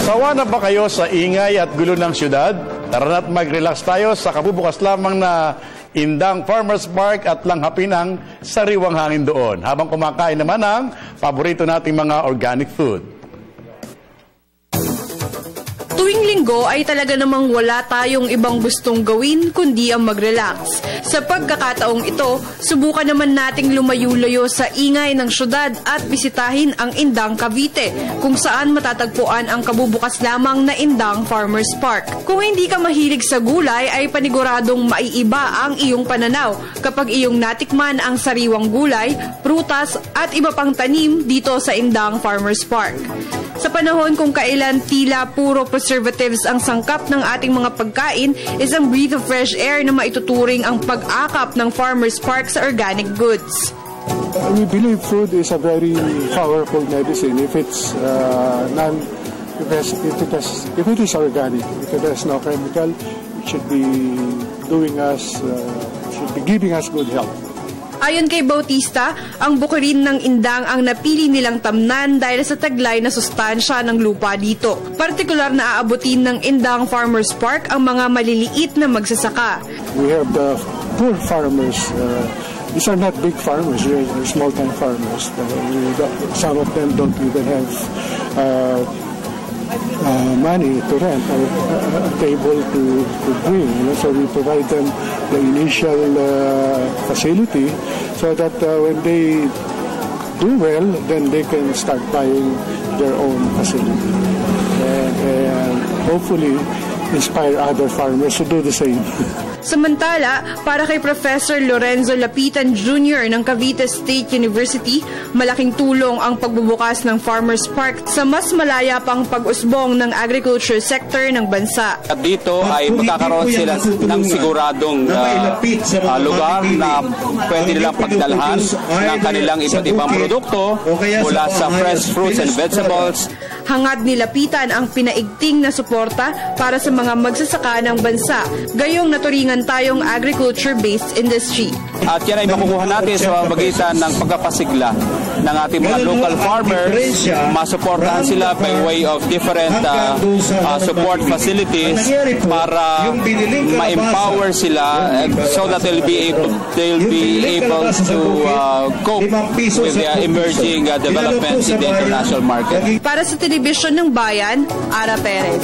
Sawa na ba kayo sa ingay at gulo ng syudad? Tara na't mag-relax tayo sa kabubukas lamang na Indang Farmers Park at langhapin ang sariwang hangin doon habang kumakain naman ang paborito nating mga organic food. Tuwing linggo ay talaga namang wala tayong ibang gustong gawin kundi ang mag-relax. Sa pagkakataong ito, subukan naman nating lumayo-layo sa ingay ng syudad at bisitahin ang Indang Cavite, kung saan matatagpuan ang kabubukas lamang na Indang Farmers Park. Kung hindi ka mahilig sa gulay ay paniguradong maiiba ang iyong pananaw kapag iyong natikman ang sariwang gulay, prutas at iba pang tanim dito sa Indang Farmers Park. Sa panahon kung kailan tila puro preservatives ang sangkap ng ating mga pagkain, isang breath of fresh air na maituturing ang pag-akap ng Farmers Park sa organic goods. We believe food is a very powerful medicine if it's if it is organic, if it has no chemical, it should be giving us good health. Ayon kay Bautista, ang bukirin ng Indang ang napili nilang tamnan dahil sa taglay na sustansya ng lupa dito. Partikular na aabutin ng Indang Farmers Park ang mga maliliit na magsasaka. We have the poor farmers. These are not big farmers, they're small-time farmers. Some of them don't even have money to rent or a table to bring. So we provide them the initial facility so that when they do well, then they can start buying their own facility and hopefully inspire other farmers to do the same. Samantala, para kay Professor Lorenzo Lapitan Jr. ng Cavite State University, malaking tulong ang pagbubukas ng Farmers Park sa mas malaya pang pag-usbong ng agriculture sector ng bansa. At dito ay magkakaroon sila ng siguradong lugar na pwede nilang pagdalhan ng kanilang iba't ibang produkto mula sa fresh fruits and vegetables. Hangad ni Lapitan ang pinaigting na suporta para sa mga magsasaka ng bansa, gayong naturingan tayong agriculture-based industry. At yan ay makukuha natin sa magitan ng pagkapasigla ng ating mga local farmers. Masuportahan sila by way of different support facilities para ma-empower sila so that they'll be able to cope with the emerging developments in the international market. Para sa Telebisyon ng Bayan, Ara Perez.